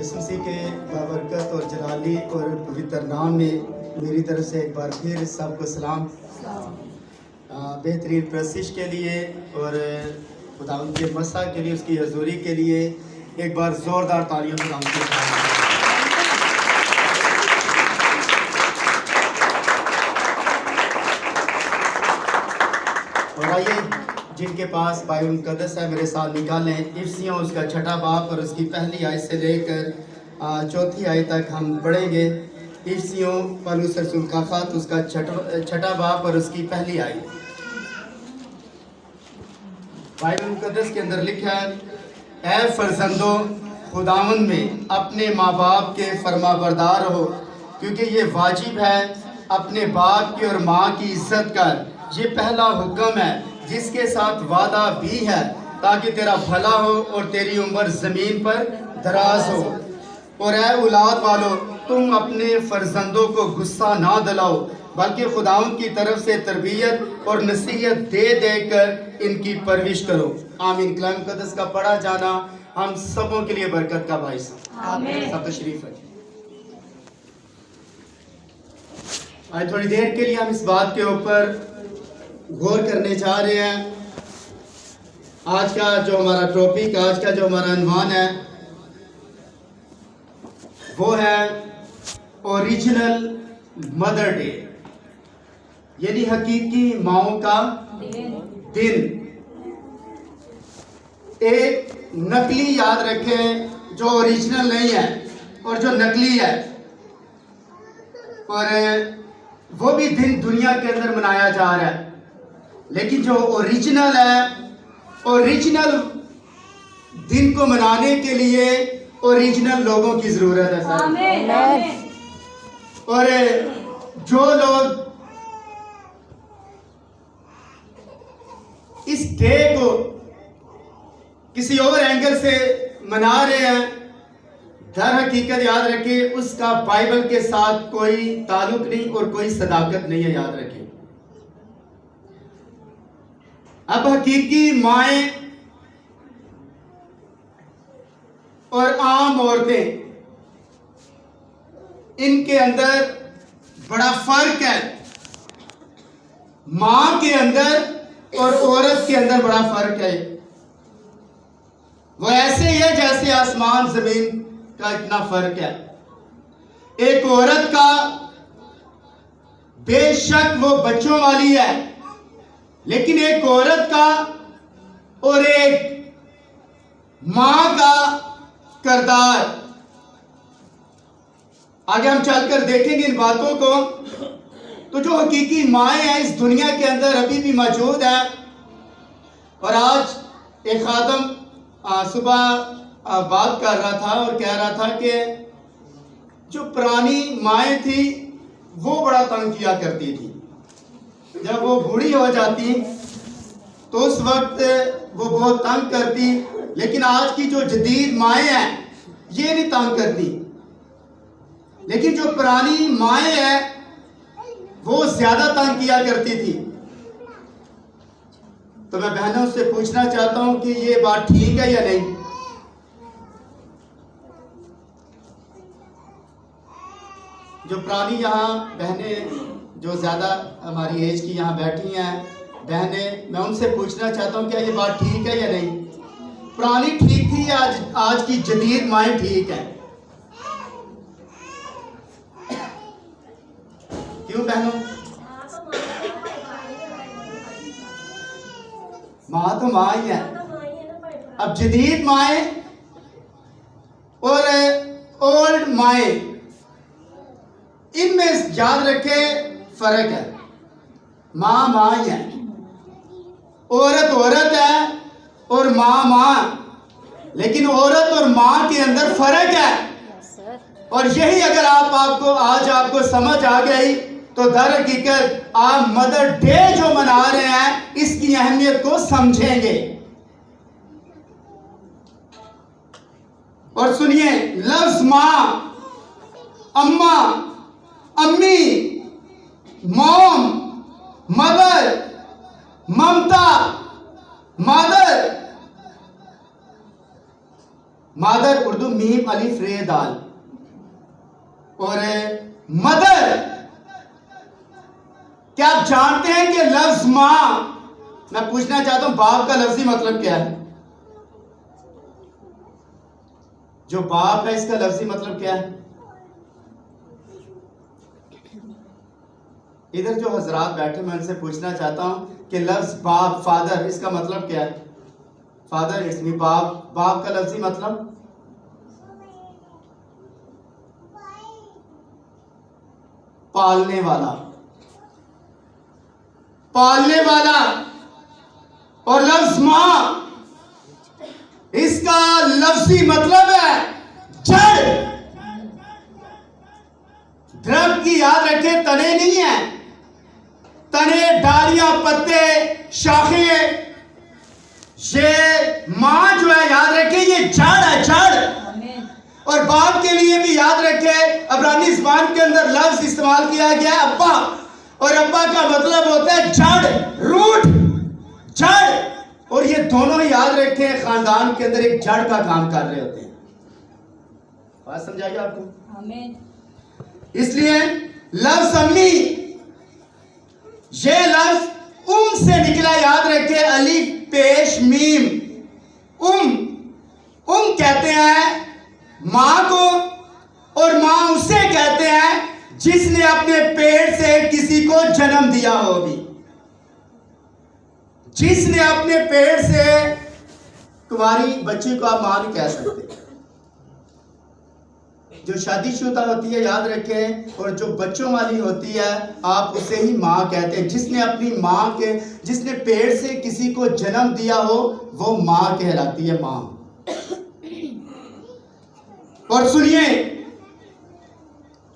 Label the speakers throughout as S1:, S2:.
S1: यीशु मसीह के बाबरकत और जलाली और पवित्र नाम में मेरी तरफ से एक बार फिर सबको सलाम। बेहतरीन प्रशिश के लिए और खुदा उनके मसा के लिए, उसकी हजूरी के लिए एक बार ज़ोरदार तालियों से नाम के और आइए जिनके पास बाइबल मुक़द्दस है मेरे साथ निकालें। इफ्सियों उसका छठा बाप और उसकी पहली आयत से लेकर चौथी आयत तक हम पढ़ेंगे। इफ्सियों पौलुस रसूल का ख़त उसका छठा बाप और उसकी पहली आयत। बाइबल मुक़द्दस के अंदर लिखा है, ऐ फर्जंदो खुदावंद में अपने माँ बाप के फरमाबरदार हो, क्योंकि ये वाजिब है। अपने बाप की और माँ की इज्जत कर, ये पहला हुक्म है जिसके साथ वादा भी है, ताकि तेरा भला हो और तेरी उम्र ज़मीन पर दराज हो। और ऐ औलाद वालों, तुम अपने फर्जंदों को गुस्सा ना दिलाओ, बल्कि खुदावंद की तरफ से तरबियत और नसीहत दे देकर इनकी परवरिश करो। आमीन। कलाम मुक़द्दस का पढ़ा जाना हम सबों के लिए बरकत का बाइस। आमीन। सब तशरीफ है। आज थोड़ी देर के लिए हम इस बात के ऊपर गौर करने जा रहे हैं। आज का जो हमारा टॉपिक, आज का जो हमारा अनवान है वो है ओरिजिनल मदर डे, यानी हकीकी माओं का दिन। एक नकली याद रखें जो ओरिजिनल नहीं है, और जो नकली है, और वो भी दिन दुनिया के अंदर मनाया जा रहा है। लेकिन जो ओरिजिनल है, ओरिजिनल दिन को मनाने के लिए ओरिजिनल लोगों की जरूरत है सर। और जो लोग इस डे को किसी और एंगल से मना रहे हैं, दर हकीकत याद रखिए उसका बाइबल के साथ कोई ताल्लुक नहीं और कोई सदाकत नहीं है। याद रखिए, अब हकीकी माएं और आम औरतें, इनके अंदर बड़ा फर्क है। मां के अंदर और औरत के अंदर बड़ा फर्क है। वो ऐसे ही है जैसे आसमान जमीन का इतना फर्क है। एक औरत का बेशक वो बच्चों वाली है, लेकिन एक औरत का और एक मां का किरदार, आगे हम चलकर देखेंगे इन बातों को। तो जो हकीकी माएँ हैं इस दुनिया के अंदर अभी भी मौजूद है। और आज एक खादम सुबह बात कर रहा था और कह रहा था कि जो पुरानी माएँ थी वो बड़ा तंग किया करती थी। जब वो बूढ़ी हो जाती तो उस वक्त वो बहुत तंग करती, लेकिन आज की जो जदीद माएँ हैं ये नहीं तंग करती। लेकिन जो पुरानी माएँ हैं वो ज्यादा तंग किया करती थी। तो मैं बहनों से पूछना चाहता हूं कि ये बात ठीक है या नहीं। जो पुरानी यहाँ बहनें, जो ज्यादा हमारी एज की यहाँ बैठी हैं बहनें, मैं उनसे पूछना चाहता हूँ क्या ये बात ठीक है या नहीं। पुरानी ठीक थी, आज की जदीद माएँ ठीक है। क्यों बहनों? माँ तो माँ ही है। अब जदीद माएँ और ओल्ड माएँ, इनमें याद रखे फर्क है। माँ माँ ही है, औरत औरत है और माँ माँ, लेकिन औरत और माँ के अंदर फर्क है। और यही अगर आपको आज आपको समझ आ गई तो दर हकीकत आप मदर डे जो मना रहे हैं इसकी अहमियत को समझेंगे। और सुनिए, लफ्ज मां, अम्मा, अम्मी, मॉम, मदर, ममता, मदर, मादर उर्दू मीम अलिफ रे दाल, और मदर। क्या आप जानते हैं कि लफ्ज मां, मैं पूछना चाहता हूं बाप का लफ्जी मतलब क्या है? जो बाप है इसका लफ्जी मतलब क्या है? इधर जो हजरात बैठे मैं उनसे पूछना चाहता हूं कि लफ्ज बाप, फादर, इसका मतलब क्या है? फादर इट्स मी, बाप, बाप का लफ्जी मतलब पालने वाला, पालने वाला। और लफ्ज मां, इसका लफ्जी मतलब है जड़। दरख्त की याद रखें तने नहीं है, तने, डालियां, पत्ते, शाखें। ये मां जो है याद रखें ये जड़ है, जड़। और बाप के लिए भी याद रखें अब्रानी ज़बान के अंदर लफ्ज इस्तेमाल किया गया है अब्बा, और अब्बा का मतलब होता है जड़, रूट, जड़। और ये दोनों ही याद रखें खानदान के अंदर एक जड़ का काम कर रहे होते हैं। बात समझाइए आपको? आमीन। इसलिए लफ्ज अम्मी, ये लफ्ज से निकला, याद रखे, अलिफ पेश मीम, कहते हैं मां को, और मां उसे कहते हैं जिसने अपने पेट से किसी को जन्म दिया हो। भी जिसने अपने पेट से, कुंवारी बच्ची को आप मां नहीं कह सकते, जो शादीशुदा होती है याद रखें, और जो बच्चों वाली होती है आप उसे ही मां कहते हैं। जिसने अपनी मां के, जिसने पेट से किसी को जन्म दिया हो वो मां कहलाती है, मां। और सुनिए,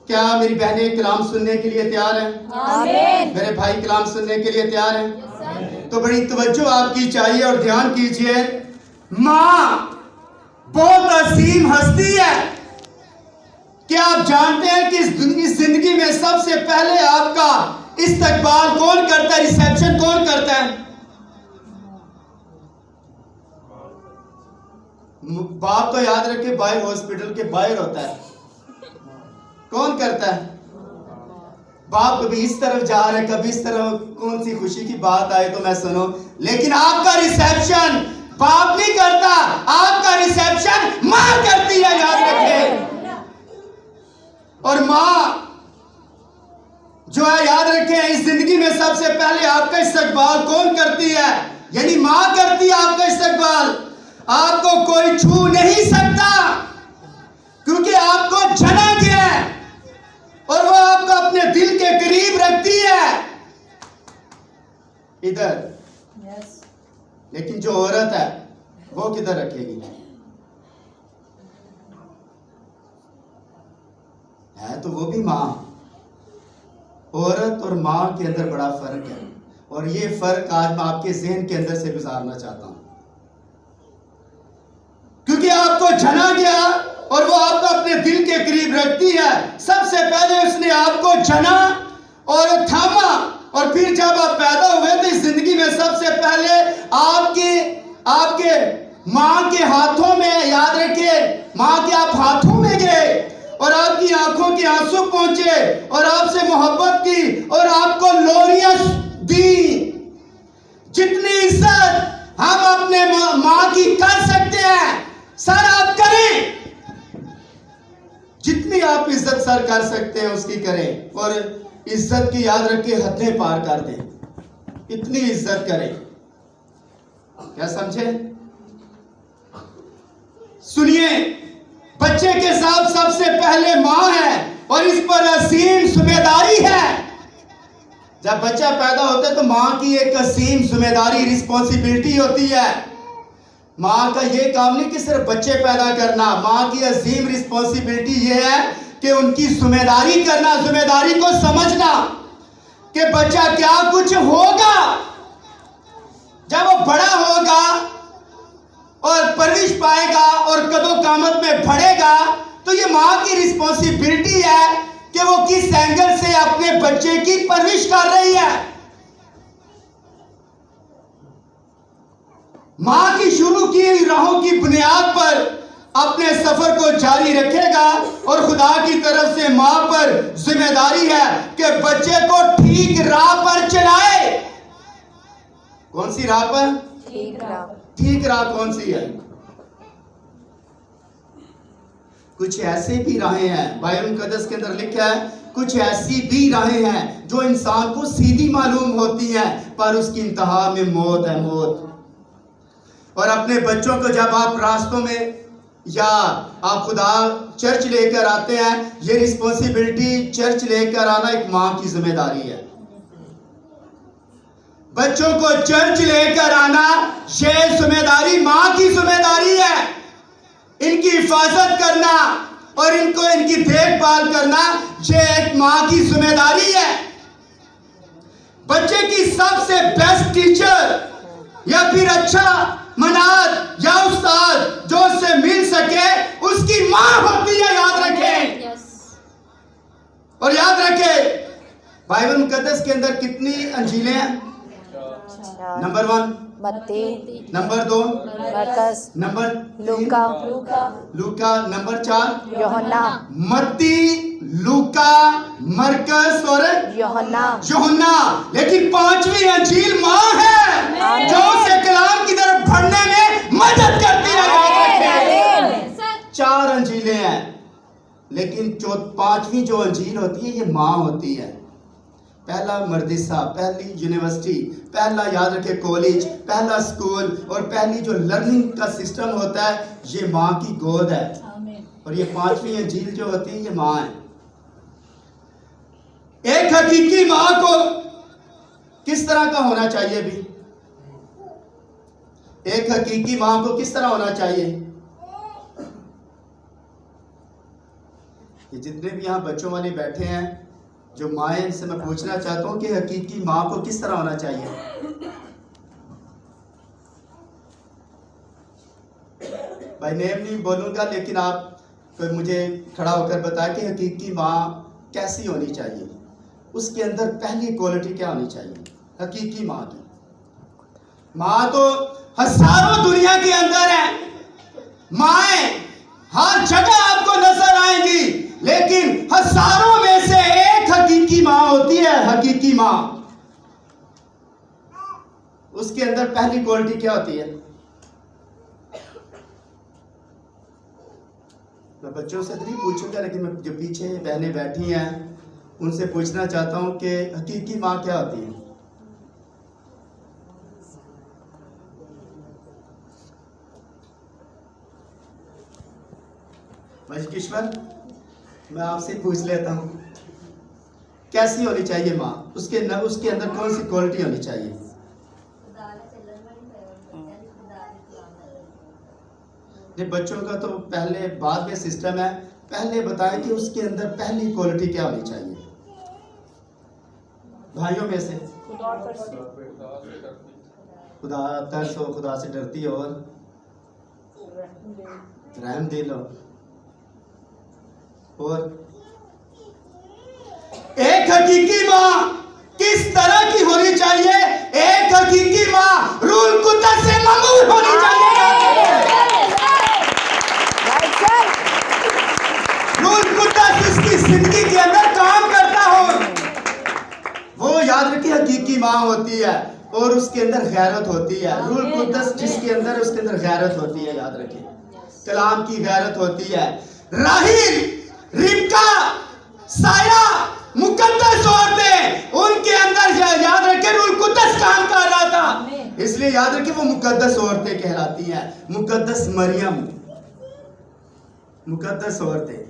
S1: क्या मेरी बहनें कलाम सुनने के लिए तैयार हैं? आमीन। मेरे भाई कलाम सुनने के लिए तैयार हैं? तो बड़ी तवज्जो आपकी चाहिए और ध्यान कीजिए। मां बहुत असीम हस्ती है। क्या आप जानते हैं कि इस जिंदगी में सबसे पहले आपका इस्तकबाल कौन करता है, रिसेप्शन कौन करता है? बाप तो याद रखे बाहर, हॉस्पिटल के बाहर होता है। कौन करता है? बाप कभी इस तरफ जा रहे, कभी इस तरफ, कौन सी खुशी की बात आए तो मैं सुनो। लेकिन आपका रिसेप्शन बाप नहीं करता, आपका रिसेप्शन मां करती है, याद रखें। और मां जो है याद रखें, इस जिंदगी में सबसे पहले आपका इस्तकबाल कौन करती है? यानी मां करती है आपका इस्तकबाल। आपको कोई छू नहीं सकता क्योंकि आपको जना गया है, और वो आपको अपने दिल के करीब रखती है इधर। लेकिन जो औरत है वो किधर रखेगी? है तो वो भी मां। औरत और मां के अंदर बड़ा फर्क है, और ये फर्क आज मैं आपके ज़हन के अंदर से गुजारना चाहता हूं। क्योंकि आपको जना गया और वो आपको अपने दिल के करीब रखती है। सबसे पहले उसने आपको जना और थामा, और फिर जब आप पैदा हुए तो इस जिंदगी में सबसे पहले आपके मां के हाथों में, याद रखिए, मां के आप हाथों में गए और आपकी आंखों के आंसू पहुंचे और आपसे मोहब्बत की और आपको लोरियां दी। जितनी इज्जत हम अपने मां की कर सकते हैं सर आप करें, जितनी आप इज्जत सर कर सकते हैं उसकी करें, और इज्जत की याद रखिए हदें पार कर दें, इतनी इज्जत करें। क्या समझे? सुनिए, बच्चे के साथ सबसे पहले मां है और इस पर असीम जिम्मेदारी है। जब बच्चा पैदा होता है तो मां की एक असीम जिम्मेदारी, रिस्पॉन्सिबिलिटी होती है। मां का ये काम नहीं कि सिर्फ बच्चे पैदा करना, मां की अजीम रिस्पॉन्सिबिलिटी ये है कि उनकी जिम्मेदारी करना, जिम्मेदारी को समझना कि बच्चा क्या कुछ होगा जब वो बड़ा होगा और परवरिश पाएगा और कदों कामत में बढ़ेगा। तो ये मां की रिस्पॉन्सिबिलिटी है कि वो किस एंगल से अपने बच्चे की परवरिश कर रही है। मां की शुरू की हुई राहों की बुनियाद पर अपने सफर को जारी रखेगा और खुदा की तरफ से मां पर जिम्मेदारी है कि बच्चे को ठीक राह पर चलाए। कौन सी राह पर? ठीक राह कौन सी है? कुछ ऐसे भी राहें हैं, बाइबल मुकद्दस के अंदर लिखा है, कुछ ऐसी भी राहें हैं जो इंसान को सीधी मालूम होती हैं, पर उसकी इंतहा में मौत है, मौत। और अपने बच्चों को जब आप रास्तों में या आप खुदा चर्च लेकर आते हैं, ये रिस्पॉन्सिबिलिटी चर्च लेकर आना एक माँ की जिम्मेदारी है। बच्चों को चर्च लेकर आना ये जिम्मेदारी माँ की जिम्मेदारी है। इनकी हिफाजत करना और इनकी देखभाल करना ये एक माँ की जिम्मेदारी है। बच्चे की सबसे बेस्ट टीचर या फिर अच्छा मनाद या उस्ताद जो उससे मिल सके उसकी माँ होती है, याद रखें। और याद रखें, बाइबल मुकद्दस के अंदर कितनी अंजीलें हैं? नंबर 1
S2: मत्ती,
S1: नंबर 2
S2: मरकस,
S1: नंबर 3 लूका, नंबर 4
S2: यूहन्ना,
S1: मत्ती, लूका, मरकस और यूहन्ना। लेकिन 5वीं अंजील माँ है जो उसे कलाम की तरफ बढ़ने में मदद करती है। 4 अंजीलें हैं, लेकिन 5वीं जो अंजील होती है ये माँ होती है। पहला मदरसा, पहली यूनिवर्सिटी, पहला याद रखे कॉलेज, पहला स्कूल और पहली जो लर्निंग का सिस्टम होता है ये माँ की गोद है। और ये 5वीं अंजील जो होती है ये माँ है। एक हकीकी माँ को किस तरह का होना चाहिए भी? एक हकीकी माँ को किस तरह होना चाहिए? ये जितने भी यहाँ बच्चों वाले बैठे हैं, जो माएँ, इनसे मैं पूछना चाहता हूँ कि हकीकी माँ को किस तरह होना चाहिए? भाई नेम नहीं बोलूँगा, लेकिन आप कोई मुझे खड़ा होकर बताए कि हकीकी माँ कैसी होनी चाहिए, उसके अंदर पहली क्वालिटी क्या होनी चाहिए हकीकी माँ की? माँ तो हजारों दुनिया के अंदर है, माएँ हर जगह आपको नजर आएंगी, लेकिन हजारों में से एक हकीकी माँ होती है। हकीकी माँ, उसके अंदर पहली क्वालिटी क्या होती है? मैं बच्चों से तो नहीं पूछूंगा, लेकिन मैं जो पीछे बहनें बैठी हैं उनसे पूछना चाहता हूं कि हकीकी माँ क्या होती है? भाई किश्वर, मैं आपसे पूछ लेता हूं, कैसी होनी चाहिए माँ? उसके अंदर कौन सी क्वालिटी होनी चाहिए? नहीं, बच्चों का तो पहले बाद में सिस्टम है, पहले बताएं कि उसके अंदर पहली क्वालिटी क्या होनी चाहिए भाइयों में से? खुदा तरस हो, खुदा से डरती हो और रहम दिल हो। और एक हकीकी माँ किस तरह की होनी चाहिए? एक हकीकी माँ रूल कुद्दस से ममूर होनी चाहिए। रूल कुद्दस उसकी जिंदगी के अंदर काम करता हो, वो याद रखिए हकीकी माँ होती है। और उसके अंदर गैरत होती है। रूल कुद्दस जिसके अंदर, उसके अंदर गैरत होती है, याद रखिए, कलाम की गैरत होती है। राहील, रिबका, सारा मुकद्दस औरतें, उनके अंदर याद रखे रूल कुद्दस काम कर रहा था, इसलिए याद रखे वो मुकद्दस औरतें कहलाती हैं। मुकद्दस मरियम, मुकद्दस औरतें,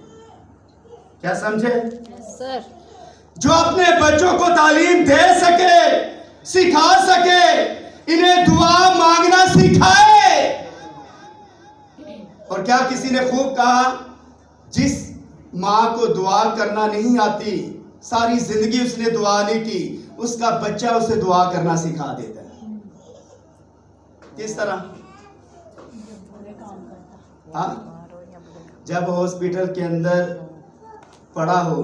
S1: क्या समझे
S2: सर? जो
S1: अपने बच्चों को तालीम दे सके, सिखा सके, इन्हें दुआ मांगना सिखाए। और क्या किसी ने खूब कहा, जिस माँ को दुआ करना नहीं आती, सारी जिंदगी उसने दुआ नहीं की, उसका बच्चा उसे दुआ करना सिखा देता है। किस तरह? हाँ, जब हॉस्पिटल के अंदर पड़ा हो,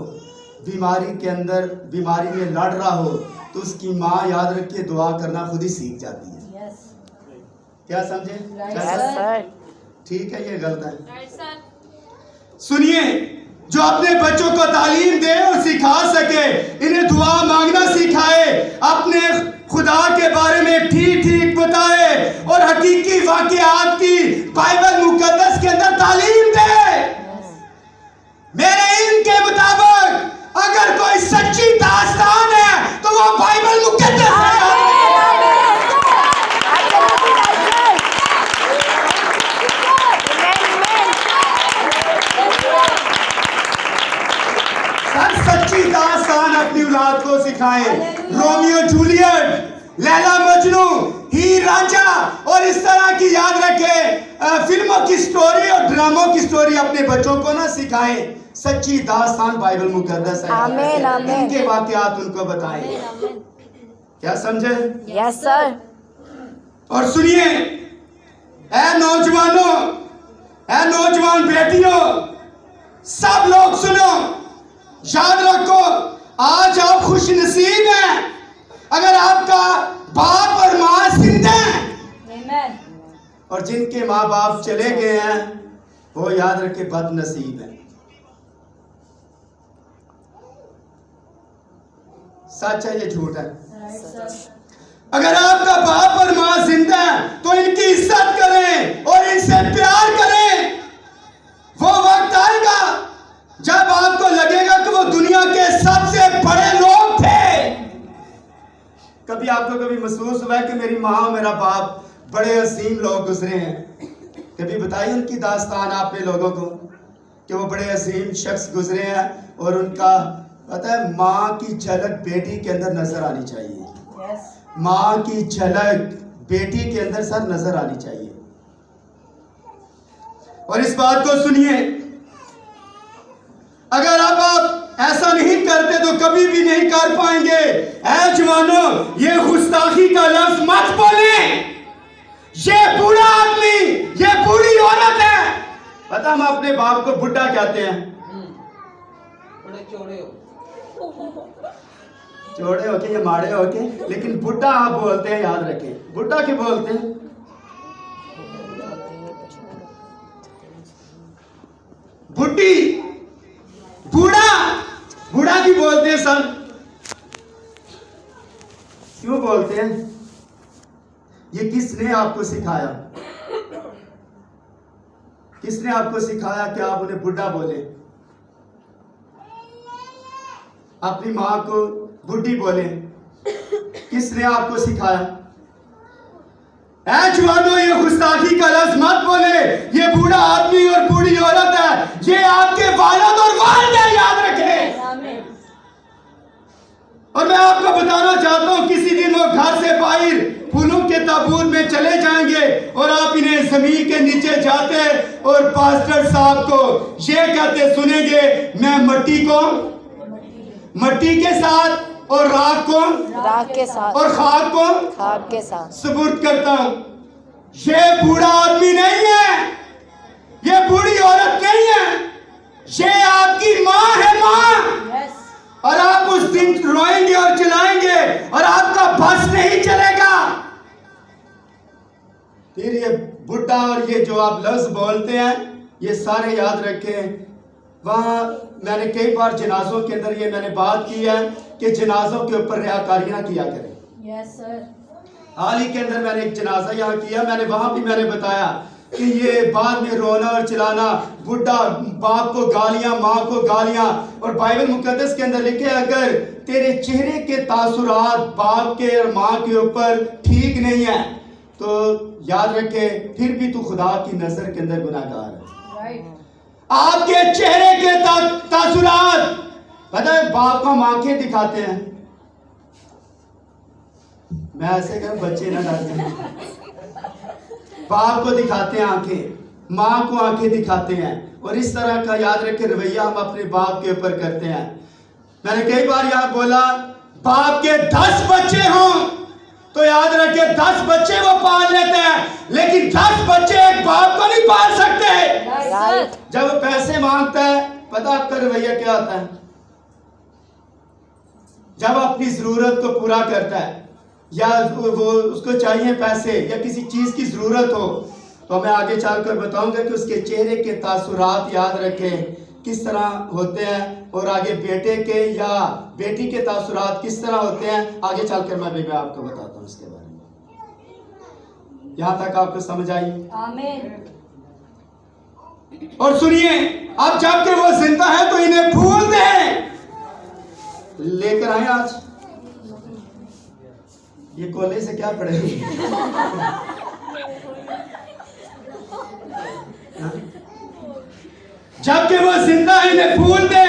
S1: बीमारी के अंदर, बीमारी में लड़ रहा हो, तो उसकी माँ याद रखिए दुआ करना खुद ही सीख जाती है। क्या समझे? ठीक है, ये गलत है।
S2: Right sir.
S1: सुनिए, जो अपने बच्चों को तालीम दे और सिखा सके, इन्हें दुआ मांगना सिखाए, अपने खुदा के बारे में ठीक ठीक बताए और हकीकी वाक़यात की बाइबल मुकद्दस के अंदर तालीम दे। मेरे इल्म के मुताबिक अगर कोई सच्ची दास्तान है तो वो बाइबल मुकद्दस है। सच्ची दास्तान अपनी औलाद को सिखाएं। रोमियो जूलियट, लैला मजनू, हीर रांझा और इस तरह की याद रखें फिल्मों की स्टोरी और ड्रामों की स्टोरी अपने बच्चों को ना सिखाएं। सच्ची दास्तान बाइबल मुकद्दस है।
S2: आमीन, आमीन।
S1: इनके वाकयात उनको बताएं। क्या समझे?
S2: Yes sir.
S1: और सुनिए, ऐ नौजवानों, ऐ नौजवान बेटियों, सब लोग सुनो, याद रखो, आज आप खुश नसीब हैं अगर आपका बाप और माँ जिंदा हैं, और जिनके माँ बाप चले गए हैं वो याद रखे बदनसीब हैं। सच है, ये झूठ है? अगर आपका बाप और माँ जिंदा हैं तो इनकी इज्जत करें और इनसे प्यार करें। वो वक्त आएगा जब आपको लगेगा कि वो दुनिया के सबसे बड़े लोग थे। कभी आपको कभी महसूस हुआ है कि मेरी माँ और मेरा बाप बड़े अजीम लोग गुजरे हैं? कभी बताइए उनकी दास्तान आपने लोगों को कि वो बड़े अजीम शख्स गुजरे हैं और उनका पता है, माँ की झलक बेटी के अंदर नजर आनी चाहिए। माँ की झलक बेटी के अंदर सर नजर आनी चाहिए। और इस बात को सुनिए, अगर अब आप ऐसा नहीं करते तो कभी भी नहीं कर पाएंगे। ऐ जवानों, ये गुस्ताखी का लफ्ज मत बोले। ये बूढ़ा आदमी, ये बूढ़ी औरत है। पता हम अपने बाप को बुढ़ा कहते हैं। चौड़े होके या माड़े होके, लेकिन बुढ़ा आप बोलते हैं, याद रखें। बुढ़ा क्यों बोलते हैं? बुढ़ी, बूढ़ा, बूढ़ा क्यों बोलते हैं सर? क्यों बोलते हैं? ये किसने आपको सिखाया? किसने आपको सिखाया कि आप उन्हें बुढ़ा बोले? अपनी माँ को बुढ़ी बोले? किसने आपको सिखाया? ऐ जवानों, ये गुस्ताखी का लफ्ज मत बोले। ये बूढ़ा आदमी और बूढ़ी औरत है, ये आपके वालिद और वालिदा, याद रखें। और मैं आपको बताना चाहता हूं, किसी दिन वो घर से बाहर फूलों के ताबूत में चले जाएंगे और आप इन्हें जमीन के नीचे जाते और पास्टर साहब को ये कहते सुनेंगे, मैं मट्टी को मट्टी के साथ और राख के साथ और खाक के साथ सुपुर्द करता हूं। ये बूढ़ा आदमी नहीं है, ये बूढ़ी औरत नहीं है, ये आपकी माँ है, माँ। और आप उस दिन रोएंगे और चिल्लाएंगे और आपका बस नहीं चलेगा। फिर ये बुढ़ा और ये जो आप लफ्ज बोलते हैं, ये सारे याद रखें। वहाँ मैंने कई बार जनाजों के अंदर ये मैंने बात की है कि जनाजों के ऊपर रियाकारी ना किया करें। Yes sir. हाल ही के अंदर मैंने एक जनाजा यहाँ किया, मैंने वहाँ भी मैंने बताया कि ये बाद में रोना और चिल्लाना, बुढ़ा बाप को गालियाँ, माँ को गालियाँ, और बाइबल मुकद्दस के अंदर लिखे अगर तेरे चेहरे के तासुरात बाप के और माँ के ऊपर ठीक नहीं है तो याद रखे फिर भी तू खुदा की नजर के अंदर गुनाहगार है। राइट। आपके चेहरे के तासुरात, पता है बाप को हम आंखें दिखाते हैं, मैं ऐसे कह बच्चे ना डरते, बाप को दिखाते हैं आंखें, माँ को आंखें दिखाते हैं, और इस तरह का याद रखे रवैया हम अपने बाप के ऊपर करते हैं। मैंने कई बार यहाँ बोला, बाप के 10 बच्चे हों तो याद रखे 10 बच्चे वो पाल लेते हैं, लेकिन 10 बच्चे एक बाप को नहीं पाल सकते। जब वो पैसे मांगता है, पता आपका रवैया क्या होता है? जब अपनी जरूरत को पूरा करता है या वो उसको चाहिए पैसे या किसी चीज की जरूरत हो, तो मैं आगे चलकर बताऊंगा कि उसके चेहरे के तासुरात याद रखें किस तरह होते हैं, और आगे बेटे के या बेटी के तासुरात किस तरह होते हैं, आगे चलकर मैं आपको बताता हूँ इसके बारे में। यहाँ तक आपको समझ आई?
S2: आमीन।
S1: और सुनिए, अब जबकि वो जिंदा है तो इन्हें फूल दें। लेकर आए आज ये कॉलेज से क्या पढ़ेगी? जबकि वो जिंदा है इन्हें फूल दे,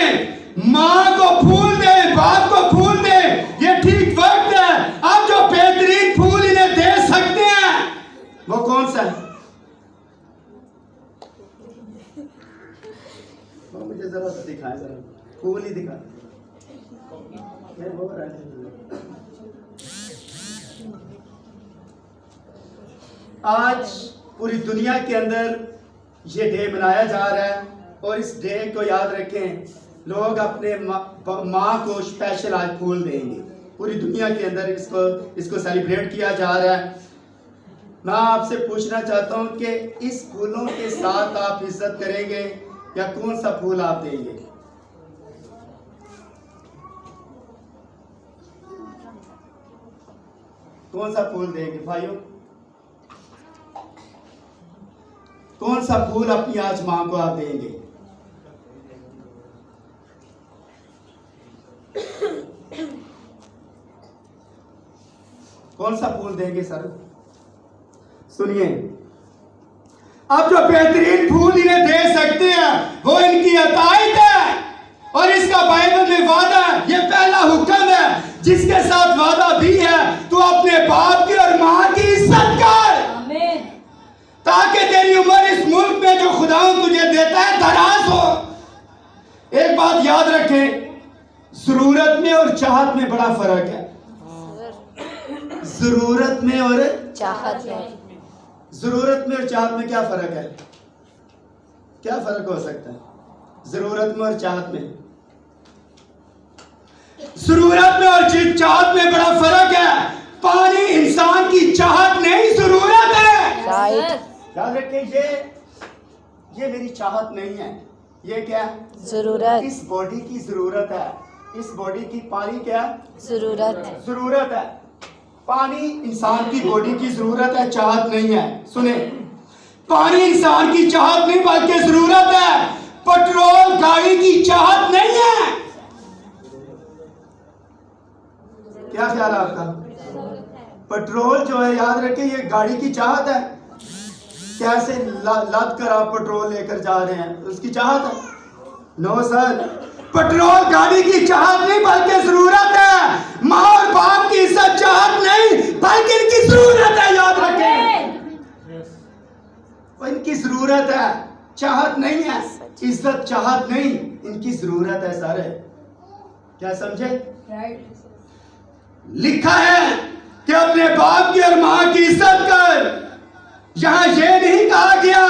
S1: माँ को फूल दे, बाप को फूल दे, ये ठीक वक्त है। अब जो बेहतरीन फूल इन्हें दे सकते हैं वो कौन सा है? मुझे जरा सा दिखाएं, जरा फूल ही दिखा। आज पूरी दुनिया के अंदर ये डे मनाया जा रहा है, और इस डे को याद रखें, लोग अपने माँ को स्पेशल आज फूल देंगे। पूरी दुनिया के अंदर इसको सेलिब्रेट किया जा रहा है। मैं आपसे पूछना चाहता हूँ कि इस फूलों के साथ आप इज्जत करेंगे या कौन सा फूल आप देंगे? कौन सा फूल देंगे भाइयों? कौन सा फूल अपनी आज मां को आप देंगे? कौन सा फूल देंगे सर? सुनिए, अब जो बेहतरीन फूल इन्हें दे सकते हैं वो इनकी अतायत है, और इसका बाइबल में वादा है, ये पहला हुक्म है जिसके साथ वादा भी है, तू अपने बाप की और मां की इज्जत कर, ताकि तेरी उम्र इस मुल्क में जो खुदा तुझे देता है दराज हो। एक बात याद रखें, जरूरत में और चाहत में बड़ा फर्क है। जरूरत में और
S2: चाहत में,
S1: जरूरत में और चाहत में क्या फर्क है? क्या फर्क हो सकता है जरूरत में और चाहत में? जरूरत में और चाहत में बड़ा फर्क है। पानी इंसान की चाहत नहीं, जरूरत है। याद रखें, ये मेरी चाहत नहीं है, ये क्या है?
S2: जरूरत।
S1: इस बॉडी की जरूरत है, इस बॉडी की पानी क्या? जरूरत है। पानी इंसान की बॉडी की जरूरत है, चाहत नहीं है। सुने, पानी इंसान की चाहत नहीं बल्कि जरूरत है। पेट्रोल गाड़ी की चाहत नहीं है। क्या ख्याल है आपका? पेट्रोल जो है, याद रखें, ये गाड़ी की चाहत है। कैसे लद कर आप पेट्रोल लेकर जा रहे हैं, उसकी चाहत है? नो सर, पेट्रोल गाड़ी की चाहत नहीं बल्कि जरूरत है। माँ और बाप की इज्जत चाहत नहीं बल्कि इनकी जरूरत है। याद रखें, वो इनकी जरूरत है, चाहत नहीं है। इज्जत चाहत नहीं, इनकी जरूरत है। सारे क्या समझे? लिखा है कि अपने बाप की और माँ की इज्जत कर। यहां ये नहीं कहा गया,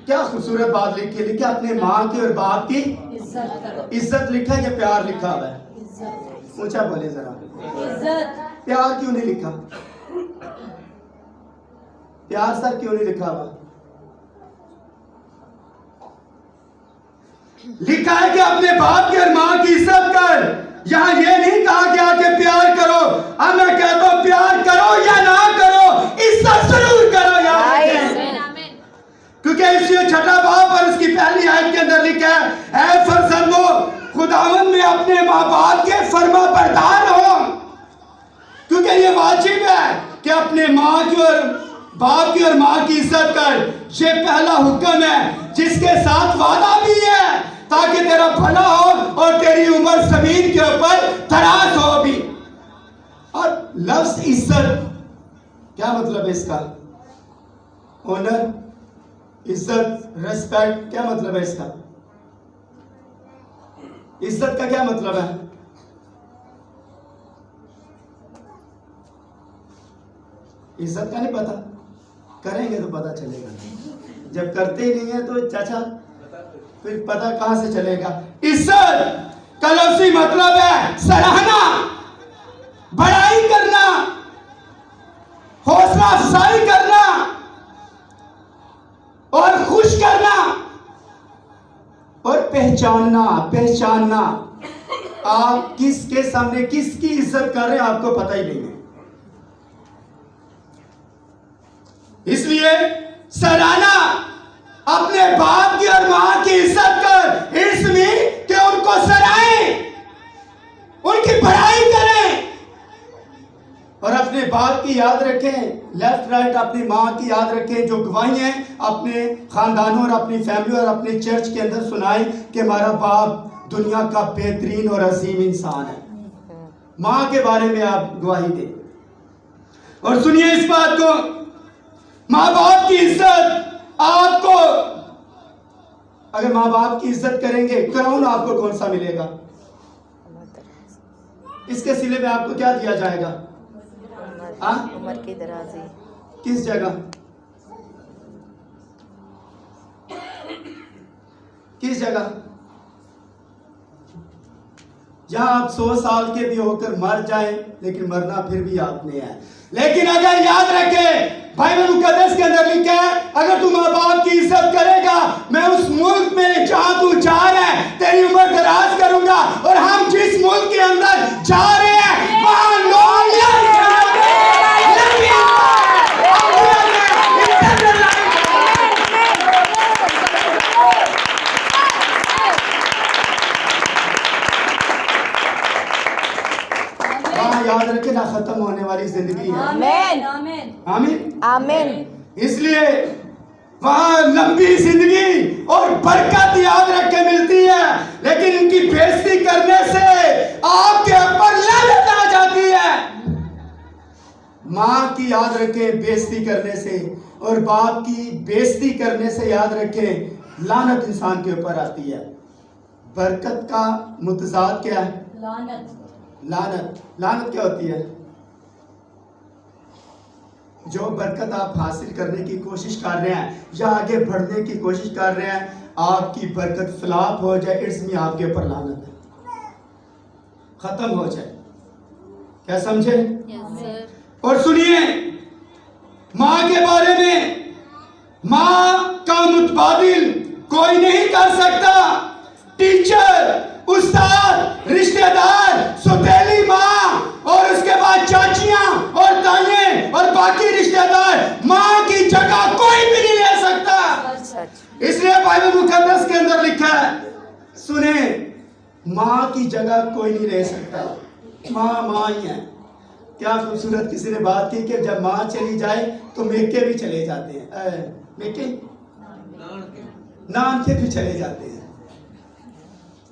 S1: क्या खूबसूरत बात लिखी है, लिखा अपने माँ की और बाप की इज्जत लिखा है या प्यार लिखा हुआ है? ऊंचा बोले जरा। प्यार क्यों नहीं लिखा? प्यार सर क्यों नहीं लिखा हुआ? लिखा है कि अपने बाप की और माँ की इज्जत कर। यहां ये नहीं कहा गया कि प्यार करो। अब मैं कहता हूं, प्यार करो या ना करो, इज्जत जरूर करो। यार, क्योंकि इसलिए छठा बाब और उसकी पहली आयत के अंदर लिखा है, ऐ फरजंदो, खुदावंद में अपने माँ बाप के फर्मा बरदार हो, क्योंकि ये वाजिब है कि अपने माँ की और बाप की और माँ की इज्जत कर। ये पहला हुक्म है जिसके साथ वादा भी है, ताकि तेरा भला हो और तेरी उम्र जमीन के ऊपर दराज हो भी। और लफ्ज इज्जत क्या मतलब है इसका? ऑनर, इज्जत, रेस्पेक्ट, क्या मतलब है इसका? इज्जत का क्या मतलब है? इज्जत का नहीं पता? करेंगे तो पता चलेगा, जब करते ही नहीं है तो चाचा फिर पता कहां से चलेगा? इज्जत का लफ्ज़ी मतलब है सराहना, बड़ाई करना, हौसला अफजाई करना, और खुश करना और पहचानना आप किसके सामने किसकी इज्जत कर रहे हैं आपको पता ही नहीं है। इसलिए सराहना अपने बाप की और मां की इज्जत कर, इसमें कि उनको सराहें, उनकी बड़ाई करें और अपने बाप की याद रखें, लेफ्ट राइट अपनी मां की याद रखें, जो गवाहियां अपने खानदानों और अपनी फैमिली और अपने चर्च के अंदर सुनाएं कि हमारा बाप दुनिया का बेहतरीन और अजीम इंसान है। मां के बारे में आप गवाही दें और सुनिए इस बात को, मां बाप की इज्जत आपको, अगर मां बाप की इज्जत करेंगे क्राउन आपको कौन सा मिलेगा? इसके सिले में आपको क्या दिया जाएगा?
S2: उम्र की दराजी।
S1: किस जगह? किस जगह? जहां आप 100 साल के भी होकर मर जाएं, लेकिन मरना फिर भी आपने है। लेकिन अगर याद रखें, बाइबल मुकद्दस के अंदर लिखा है, अगर तू माँ बाप की इज्जत करेगा, मैं उस मुल्क में जहां तू जा रहा है तेरी उम्र दराज करूंगा। और हम जिस मुल्क के अंदर जा रहे हैं वहां लोग याद रखे ना, खत्म होने वाली जिंदगी है।
S2: आमीन
S1: आमीन
S2: आमीन।
S1: इसलिए वहां लंबी जिंदगी और बरकत याद रख के मिलती है, लेकिन इनकी बेइज्जती करने से आपके ऊपर लानत आ जाती है। मां की याद रखे बेइज्जती करने से और बाप की बेइज्जती करने से याद रखे लानत इंसान के ऊपर आती है। बरकत का मुतजाद क्या है? लानत। लानत क्या होती है? जो बरकत आप हासिल करने की कोशिश कर रहे हैं या आगे बढ़ने की कोशिश कर रहे हैं, आपकी बरकत फ्लॉप हो जाए, इसमें आपके ऊपर लानत है, खत्म हो जाए। क्या समझे? और सुनिए, मां के बारे में, मां का मुतबादिल कोई नहीं कर सकता। टीचर, उस्ताद, रिश्तेदार, सौतेली माँ और उसके बाद चाचियां और ताइयां और बाकी रिश्तेदार, माँ की जगह कोई भी नहीं ले सकता। इसलिए बाइबल मुकद्दस के अंदर लिखा है, सुने, माँ की जगह कोई नहीं ले सकता। माँ ही है। क्या खूबसूरत किसी ने बात की कि जब माँ चली जाए तो मेके भी चले जाते हैं। मेके नान के भी चले जाते हैं।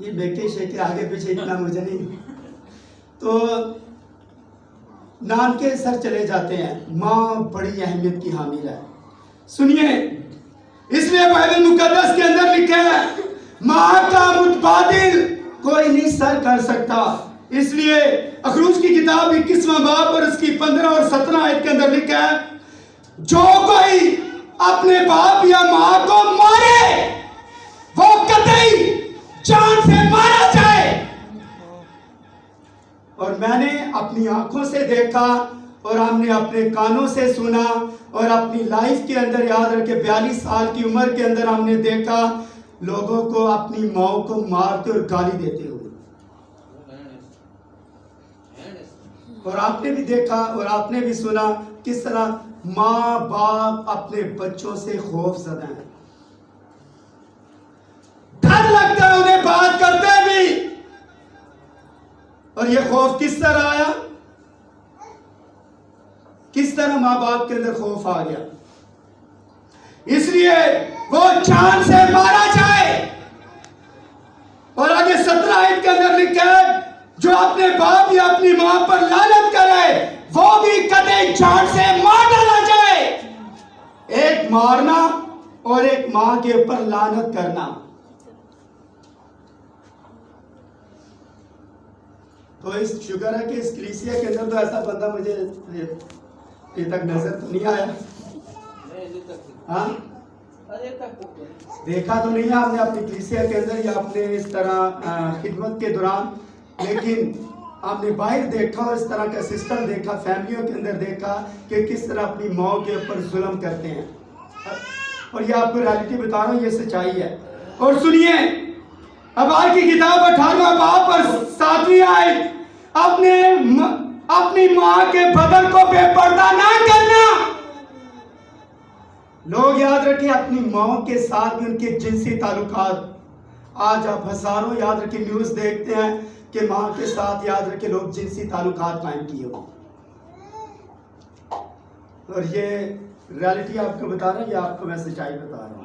S1: ये बेटे शेके आगे पीछे इतना मुझे नहीं, तो नान के सर चले जाते हैं। माँ बड़ी अहमियत की हामिल है। सुनिए, इसलिए बाइबल मुकद्दस के अंदर लिखा है, माँ का मुतबादिल कोई नहीं सर कर सकता। इसलिए अखरूज की किताब 21वां बाब और उसकी 15 और 17 आयत के अंदर लिखा है, जो कोई अपने बाप या माँ को मारे वो कतई जान से मारा जाए। और मैंने अपनी आंखों से देखा और हमने अपने कानों से सुना और अपनी लाइफ के अंदर याद रखे 42 साल की उम्र के अंदर हमने देखा लोगों को अपनी माँ को मारते और गाली देते हुए। और आपने भी देखा और आपने भी सुना किस तरह माँ बाप अपने बच्चों से खौफजदा हैं, डर लगता है उन्हें बात करते भी। और ये खौफ किस तरह आया? किस तरह माँ बाप के अंदर खौफ आ गया? इसलिए वो जान से मारा जाए। और आगे 17 आयत के अंदर लिखा है, जो अपने बाप या अपनी मां पर लानत करे वो भी कतई जान से मार डाला जाए। एक मारना और एक मां के ऊपर लानत करना। तो इस शुक्र है कि इस कलीसिया के अंदर तो ऐसा बंदा मुझे अभी तक नजर तो नहीं आया। हाँ, देखा तो नहीं है हमने अपनी कलीसिया के अंदर या अपने इस तरह खिदमत के दौरान, लेकिन आपने बाहर देखा और इस तरह का सिस्टम देखा, फैमिलियों के अंदर देखा कि किस तरह अपनी माँ के ऊपर जुल्म करते हैं। और ये आपको रियलिटी बता रहा हूँ, ये सच्चाई है। और सुनिए, अब आज की किताब 18वां बाब और 7वीं आयत, अपनी माँ के बदन को बेपर्दा ना करना। लोग याद रखें, अपनी माँ के साथ भी उनके जिनसी ताल्लुकात। आज आप हजारों याद रखें न्यूज देखते हैं कि माँ के साथ याद रखें लोग जिनसी ताल्लुकात कायम किए हो। और ये रियलिटी आपको बता रहा हूं, ये आपको मैं सच्चाई बता रहा हूं।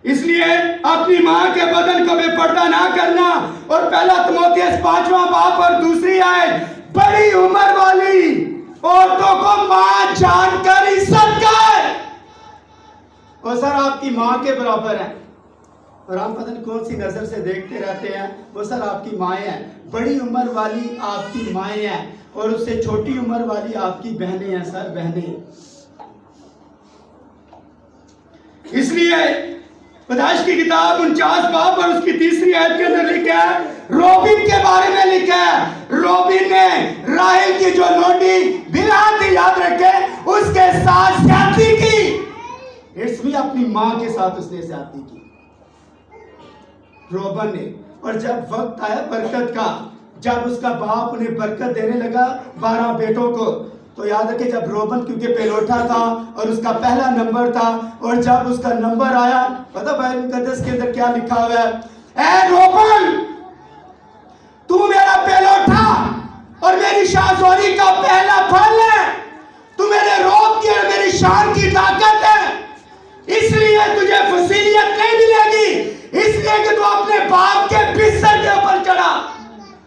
S1: इसलिए अपनी माँ के बदन को बेपर्दा ना करना। और पहला तीमुथियुस 5वां बाब और 2री आयत, बड़ी उम्र वाली औरतों को मां जानकर इज्जत कर। और सर आपकी माँ के बराबर है, और हम पता नहीं कौन सी नजर से देखते रहते हैं। वो सर आपकी माएँ हैं, बड़ी उम्र वाली आपकी माएँ हैं, और उससे छोटी उम्र वाली आपकी बहनें हैं सर, बहनें। इसलिए पैदाइश की किताब 49 बाब और उसकी 3री आयत के अंदर लिखा है, रोबिन के बारे में लिखा है, रोबिन ने राहेल की जो लोडी बिल्हा थी याद रखे, उसके साथ ज्यादती की। इसमें अपनी माँ के साथ उसने ज्यादती की, रोबन ने। और जब वक्त आया बरकत का, जब उसका बाप उन्हें बरकत देने लगा 12 बेटों को, तो याद रखे जब रोबन क्योंकि पेलोठा था और उसका पहला नंबर था, और जब उसका नंबर आया, पता बाइबल मुकद्दस के अंदर क्या लिखा हुआ है, ए रोबन तू मेरा पेलोठा और मेरी शाहजोरी का पहला फल है, तू मेरे रोब की और मेरी शान की ताकत है, इसलिए तुझे फसीलियत नहीं मिलेगी, इसलिए कि तू अपने बाप के बिस्तर के ऊपर चढ़ा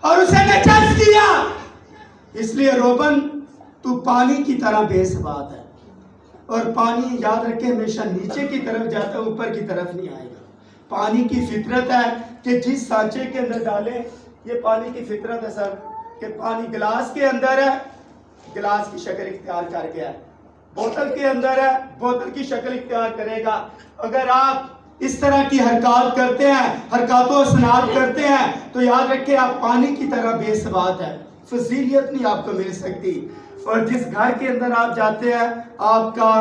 S1: और उसे नजस किया। इसलिए रोबन तू पानी की तरह बेसबात है, और पानी याद रखे हमेशा नीचे की तरफ जाता है, ऊपर की तरफ नहीं आएगा। पानी की फितरत है कि जिस सांचे के अंदर डाले, ये पानी की फितरत है सर, कि पानी गिलास के अंदर है, गिलास की शक्ल इख्तियार कर गया है, बोतल के अंदर है, बोतल की शक्ल इख्तियार करेगा। अगर आप इस तरह की हरकत करते हैं, हरकतों सनात करते हैं, तो याद रखें आप पानी की तरह बेसबात है, फजीलियत नहीं आपको मिल सकती। और जिस घर के अंदर आप जाते हैं, आपका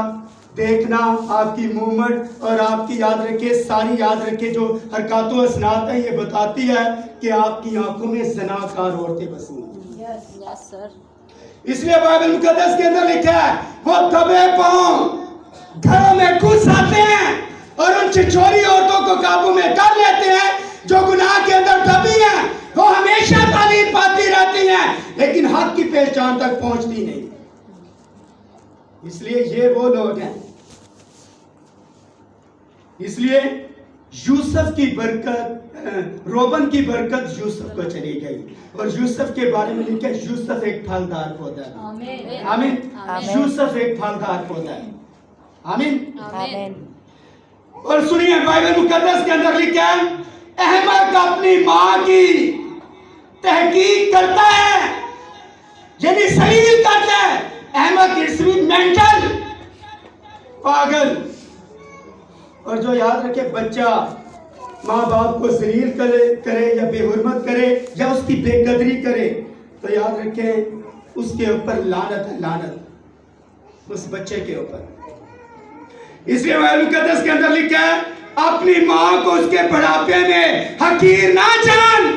S1: देखना, आपकी मूवमेंट और आपकी याद रखे, सारी याद रखे जो हरकतों असनात है, ये बताती है कि आपकी आंखों में ज़नाकार औरतें बसी हैं।
S2: Yes sir.
S1: इसलिए बाइबल मुकद्दस के अंदर लिखा है, वो दबे पांव घरों में घुस आते हैं और उन छिछोरी औरतों को काबू में कर लेते हैं जो गुनाह के अंदर दबी हैं। वो हमेशा तालीम पाती रहती हैं, लेकिन हक की पहचान तक पहुंचती नहीं। इसलिए ये वो लोग हैं। इसलिए यूसुफ की बरकत, रोबन की बरकत यूसुफ को चली गई, और यूसुफ के बारे में लिखा है, यूसुफ एक फलदार पौधा है। आमीन आमीन। यूसुफ एक फलदार पौधा है। आमीन आमीन। और सुनिए बाइबल मुकद्दस के अंदर लिखा है, अहमद अपनी माँ की तहकीक करता है, यानी सलील करता है। अहमद इट्स मीन मेंटल, पागल। और जो याद रखे बच्चा माँ बाप को जलील करे या बेहुरमत करे या उसकी बेकदरी करे, तो याद रखे उसके ऊपर लानत है, लानत उस बच्चे के ऊपर। इसलिए बाइबल मुकद्दस के अंदर लिखा है, अपनी माँ को उसके बुढ़ापे में हकीर ना जान,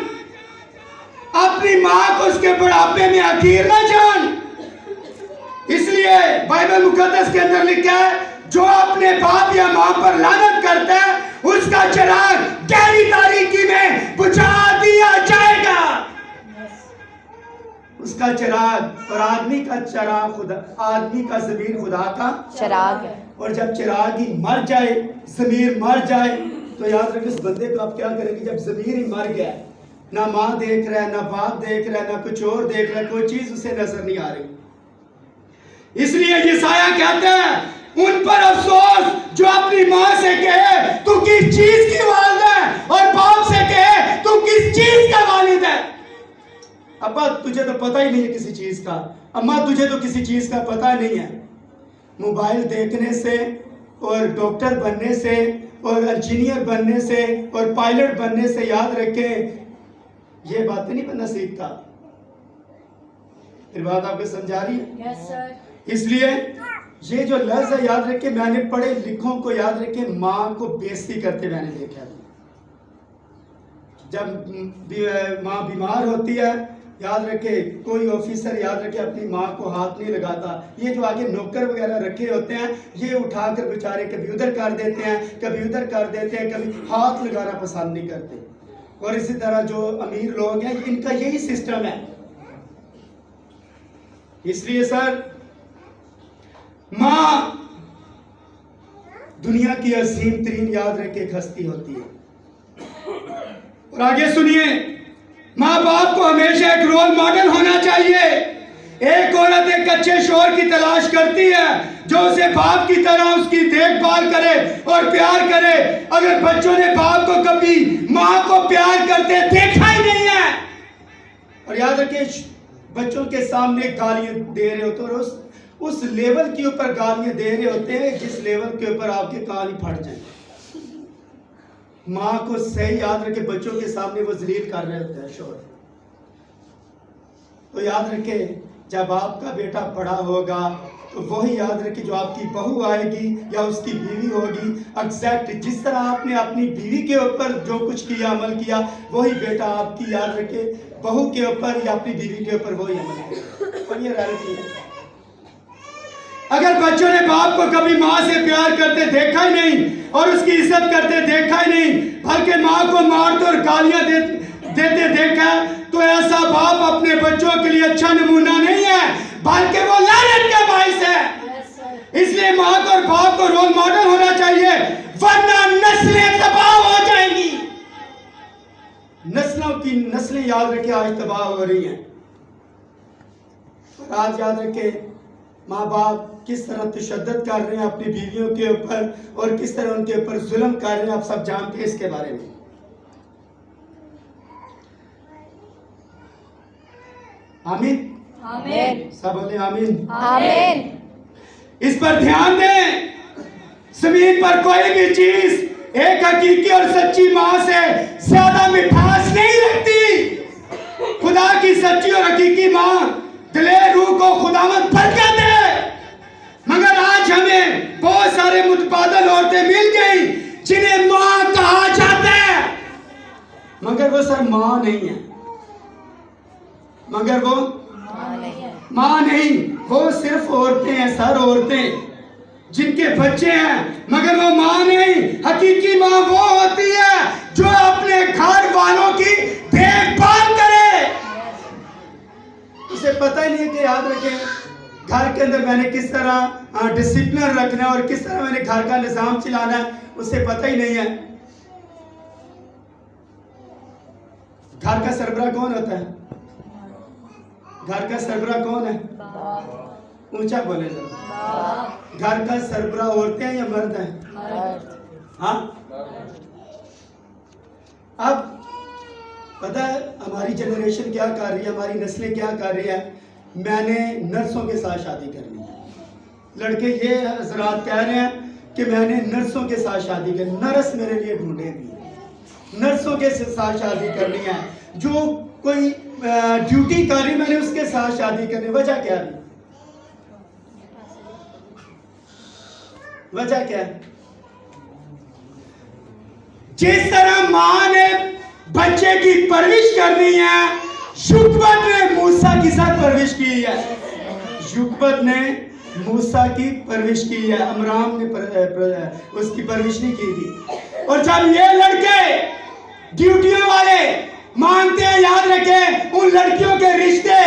S1: अपनी माँ को उसके बुढ़ापे में हकीर ना जान। इसलिए बाइबल मुकद्दस के अंदर लिखा है, जो अपने बाप या माँ पर लानत करता है, उसका चिराग गहरी तारीकी में बुझा दिया जाएगा। उसका चिराग, और आदमी का चिराग खुदा, आदमी का ज़मीर खुदा का
S2: चिराग है।
S1: और जब चिराग ही मर जाए, ज़मीर मर जाए, तो याद रखें इस बंदे को आप क्या करेंगे। जब ज़मीर ही मर गया, ना माँ देख रहा है, ना बाप देख रहा है, ना कुछ और देख रहा है, कोई चीज उसे नजर नहीं आ रही। इसलिए यशायाह कहते हैं, उन पर अफसोस जो अपनी माँ से कहे तू किस चीज की वालिद है, और बाप से कहे तू किस चीज का वालिद है। अब्बा तुझे तो पता ही नहीं है किसी चीज का, अम्मा तुझे तो किसी चीज का पता नहीं है। मोबाइल देखने से और डॉक्टर बनने से और इंजीनियर बनने से और पायलट बनने से याद रखें, ये बातें नहीं बंदा सीखता। फिर बात आपको समझा रही है?
S2: Yes sir.
S1: इसलिए ये जो लफ्ज़ है याद रखे, मैंने पढ़े लिखों को याद रखे, माँ को बेइज्जती करते मैंने देखा है। जब माँ बीमार होती है याद रखे, कोई ऑफिसर याद रखे अपनी माँ को हाथ नहीं लगाता। ये जो आगे नौकर वगैरह रखे होते हैं ये उठाकर बेचारे कभी उधर कर देते हैं, कभी उधर कर देते हैं, कभी हाथ लगाना पसंद नहीं करते। और इसी तरह जो अमीर लोग हैं इनका यही सिस्टम है। इसलिए सर माँ दुनिया की अजीम तरीन याद रखे एक हस्ती होती है। और आगे सुनिए, माँ बाप को हमेशा एक रोल मॉडल होना चाहिए। एक औरत एक अच्छे शौहर की तलाश करती है जो उसे बाप की तरह उसकी देखभाल करे और प्यार करे। अगर बच्चों ने बाप को कभी माँ को प्यार करते देखा ही नहीं है, और याद रखिए बच्चों के सामने गालियां दे रहे होते और उस लेवल के ऊपर गालियां दे रहे होते हैं जिस लेवल के ऊपर आपके कान ही फट जाए। माँ को सही याद रखे, बच्चों के सामने वो जलील कर रहे होते हैं शौहर। तो याद रखे जब आपका बेटा बड़ा होगा तो वही याद रखे जो आपकी बहू आएगी या उसकी बीवी होगी, एग्जैक्ट जिस तरह आपने अपनी बीवी के ऊपर जो कुछ किया अमल किया वही बेटा आपकी याद रखे बहू के ऊपर या अपनी बीवी के ऊपर वही अमल करे। और ये रियलिटी है। अगर बच्चों ने बाप को कभी माँ से प्यार करते देखा ही नहीं और उसकी इज्जत करते देखा ही नहीं, बल्कि माँ को मारते और गालियां देते देखा, तो ऐसा बाप अपने बच्चों के लिए अच्छा नमूना नहीं है, बल्कि वो लानत का बाइस है। इसलिए माँ को और बाप को रोल मॉडल होना चाहिए, वरना नस्लें तबाह हो जाएंगी। नस्लें याद रखे आज तबाह हो रही हैं। आज याद रखे माँ बाप किस तरह तशद्दुद कर रहे हैं अपनी बीवियों के ऊपर और किस तरह उनके ऊपर जुल्म कर रहे हैं, आप सब जानते हैं इसके बारे में। आमीन
S2: आमीन,
S1: सब बोले आमीन
S2: आमीन।
S1: इस पर ध्यान दें, जमीन पर कोई भी चीज एक हकीकी और सच्ची माँ से ज्यादा मिठास नहीं रखती। खुदा की सच्ची और हकीकी माँ दिले रूह को खुदावंद बरकत दे। मगर आज हमें बहुत सारे मुतबादल औरतें मिल गई जिन्हें माँ कहा जाता है, मगर वो सर माँ नहीं है, मगर वो माँ नहीं, वो सिर्फ औरतें हैं सर, औरतें जिनके बच्चे हैं, मगर वो माँ नहीं। हकीकी माँ वो होती है जो अपने घर वालों की देखभाल करे। उसे पता ही नहीं है कि याद रखें घर के अंदर मैंने किस तरह डिसिप्लिन रखना है और किस तरह मैंने घर का निजाम चलाना है, उसे पता ही नहीं है। घर का सरबराह कौन होता है? घर का सरबराह कौन है? ऊंचा बोले जरा। घर का सरबराह औरतें हैं या मर्द हैं? हाँ। अब पता है हमारी जनरेशन क्या कर रही है, हमारी नस्लें क्या कर रही है? मैंने नर्सों के साथ शादी करनी है। लड़के ये हजरात कह रहे हैं कि मैंने नर्सों के साथ शादी करनी, नर्स मेरे लिए ढूंढे भी, नर्सों के साथ शादी करनी है, जो कोई ड्यूटी कर रही मैंने उसके साथ शादी करनी। वजह क्या है? वजह क्या है? जिस तरह मां ने बच्चे की परवरिश करनी है, युकबत ने मूसा की साथ परवरिश की है। युकबत ने मूसा की परवरिश की है, अमराम ने उसकी परवरिश नहीं की थी। और जब ये लड़के ड्यूटियों वाले मांगते हैं, याद रखें उन लड़कियों के रिश्ते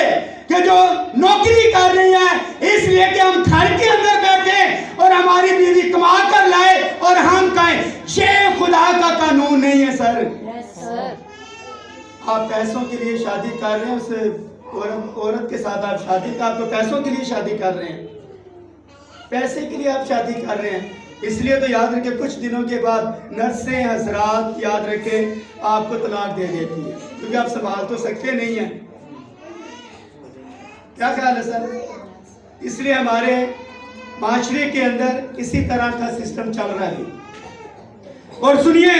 S1: कि जो नौकरी कर रही है इसलिए कि हम घर के अंदर बैठे और हमारी बीवी कमा कर लाए और हम कहें ये खुदा का कानून नहीं है सर। आप पैसों के लिए शादी कर रहे हैं, उस औरत के साथ आप शादी का, आप तो पैसों के लिए शादी कर रहे हैं, पैसे के लिए आप शादी कर रहे हैं। इसलिए तो याद रखें कुछ दिनों के बाद नर्सें हजरात याद रखें आपको तलाक दे देती है, क्योंकि आप संभाल तो सकते नहीं हैं। क्या ख्याल है सर? इसलिए हमारे माशरे के अंदर इसी तरह का सिस्टम चल रहा है। और सुनिए,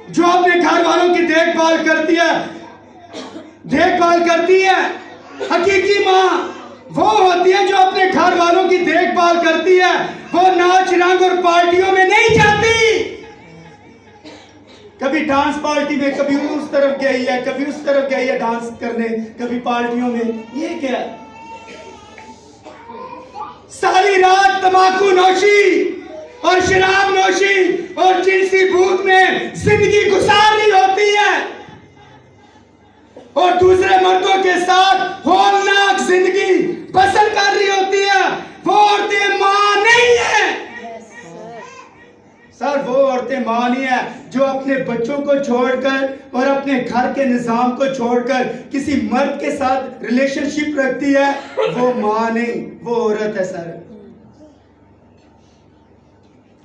S1: जो अपने घर वालों की देखभाल करती है हकीकी माँ, वो होती है जो अपने घर वालों की देखभाल करती है, वो नाच रंग और पार्टियों में नहीं जाती। कभी डांस पार्टी में, कभी उस तरफ गई है, कभी उस तरफ गई है डांस करने, कभी पार्टियों में। ये क्या है? सारी रात तंबाकू नोशी और शराब नोशी और जिनसी भूख में जिंदगी गुजारनी होती है और दूसरे मर्दों के साथ होलनाक जिंदगी बसर कर रही होती है। वो औरतें मां नहीं है सर, वो औरतें मां नहीं है जो अपने बच्चों को छोड़कर और अपने घर के निजाम को छोड़कर किसी मर्द के साथ रिलेशनशिप रखती है। वो मां नहीं, वो औरत है सर।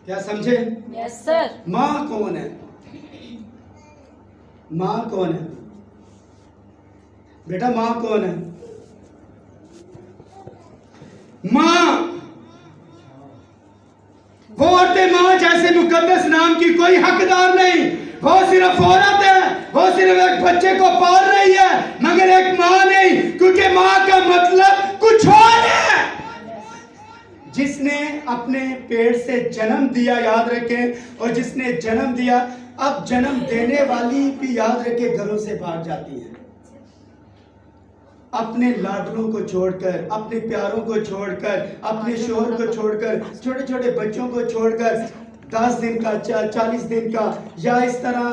S1: क्या समझे?
S2: Yes sir.
S1: मां कौन है? मां कौन है बेटा? मां कौन है? मां, वो औरतें मां जैसे मुकद्दस नाम की कोई हकदार नहीं। वो सिर्फ औरत है, वो सिर्फ एक बच्चे को पाल रही है, मगर एक मां नहीं, क्योंकि मां का मतलब कुछ और है। जिसने अपने पेट से जन्म दिया, याद रखें, और जिसने जन्म दिया, अब जन्म देने वाली भी याद रखे घरों से भाग जाती है, अपने लाडलों को छोड़कर, अपने प्यारों को छोड़कर, अपने शोहर को छोड़कर, छोटे छोटे बच्चों को छोड़कर, 10 दिन का, 40 दिन का, या इस तरह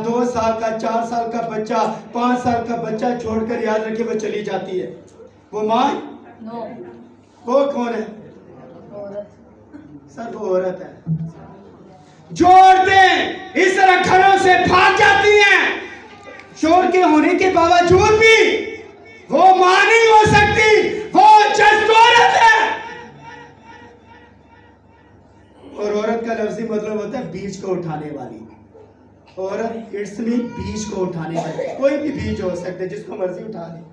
S1: 2 साल का, 4 साल का बच्चा, 5 साल का बच्चा छोड़कर याद रखे वो चली जाती है। वो मां?
S2: नो।
S1: वो कौन है?
S2: औरत।
S1: सर वो औरत है। जो औरतें इस तरह घरों से भाग जाती हैं, शोहर के होने के बावजूद भी, वो मां नहीं हो सकती, वो जस्ट औरत है। और औरत का लफ्जी मतलब होता है बीज को उठाने वाली। औरत इट्स मीन बीज को उठाने वाली। कोई भी बीज हो सकता है, जिसको मर्जी उठा ले।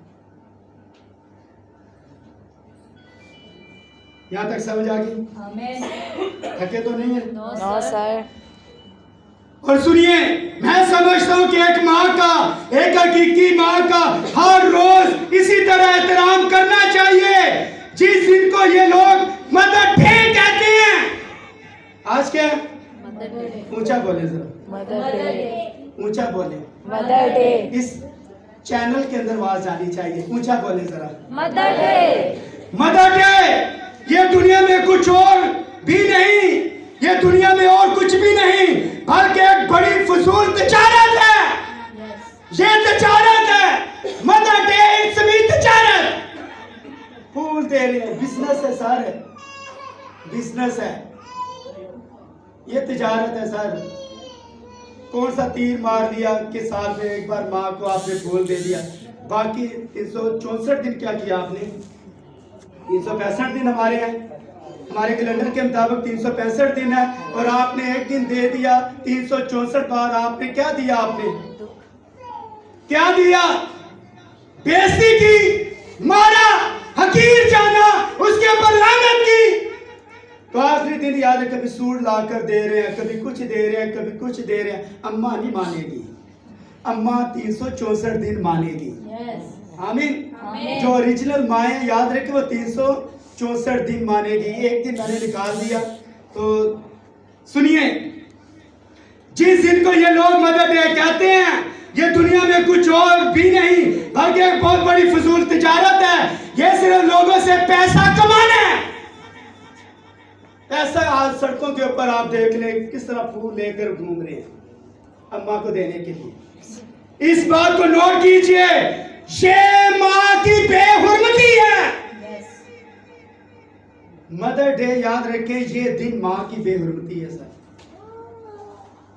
S1: यहां तक समझ आ गई?
S2: आमीन।
S1: थके तो नहीं है?
S2: No sir.
S1: और सुनिए, मैं समझता हूं कि एक मां का, एक हकीकी मां का हर रोज इसी तरह एहतराम करना चाहिए जिस दिन को ये लोग मदर डे कहते हैं। आज क्या?
S2: Mother day.
S1: ऊंचा बोले जरा,
S2: मदर डे।
S1: ऊंचा बोले।
S2: Mother day.
S1: इस चैनल के अंदर आवाज आनी चाहिए, ऊंचा बोले जरा।
S2: Mother day.
S1: मदर डे ये दुनिया में कुछ और भी नहीं, ये दुनिया में और कुछ भी नहीं, बल्कि एक बड़ी फजूल तिजारत है। ये तिजारत है। मदर डे इट्स मी तिजारत। फूल दे रहे हैं, बिजनेस है सर, बिजनेस है, ये तिजारत है सर। कौन सा तीर मार लिया कि साल में एक बार माँ को आपने फूल दे दिया, बाकी 364 दिन क्या किया आपने? 365 दिन हमारे हैं, हमारे कैलेंडर के मुताबिक 365 दिन है, और आपने एक दिन दे दिया। 364 बार आपने क्या दिया? आपने क्या दिया? बेइज्जती की, मारा, हकीर जाना, उसके ऊपर लानत की। तो आखिरी दिन याद है, कभी सूट लाकर दे रहे हैं, कभी कुछ दे रहे हैं, कभी कुछ दे रहे हैं। अम्मा नहीं मानेगी, अम्मा 364 दिन मानेगी। आमीन। जो ओरिजिनल माँ है याद रखे, वो 364 दिन मानेगी। एक दिन मैंने निकाल दिया। तो सुनिए, जिस दिन को ये लोग मदर डे कहते हैं, ये दुनिया में कुछ और भी नहीं बल्कि एक बहुत बड़ी फजूल तिजारत है। ये सिर्फ लोगों से पैसा कमाना है। ऐसा आज सड़कों के ऊपर आप देख लें किस तरह फूल लेकर घूम रहे हैं अम्मा को देने के लिए। इस बात को नोट कीजिए, ये मां की बेहुरमती है। मदर डे याद रखें, ये दिन मां की बेहुरमती है सर,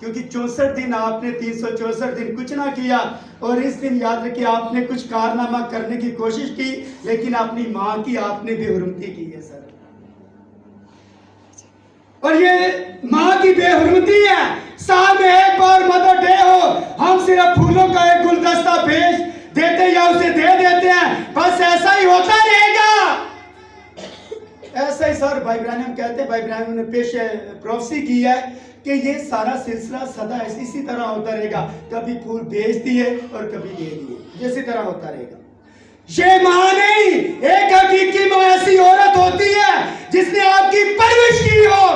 S1: क्योंकि 64 दिन आपने 364 दिन कुछ ना किया, और इस दिन याद रखिए आपने कुछ कारनामा करने की कोशिश की, लेकिन अपनी मां की आपने बेहुरमती की है सर। और ये मां की बेहुरमती है। साल में एक बार मदर डे हो, हम सिर्फ फूलों का एक गुलदस्ता भेज देते या उसे दे देते हैं, बस ऐसा ही होता रहेगा। ऐसा ही सर भाई इब्राहिम कहते हैं, भाई इब्राहिम ने पेश प्रोफेसी की है कि ये सारा सिलसिला सदा इसी तरह होता रहेगा। कभी फूल भेज दिए और कभी दे दिए, इसी तरह होता रहेगा। ये माँ नहीं, एक हकीकी माँ ऐसी औरत होती है जिसने आपकी परवरिश की हो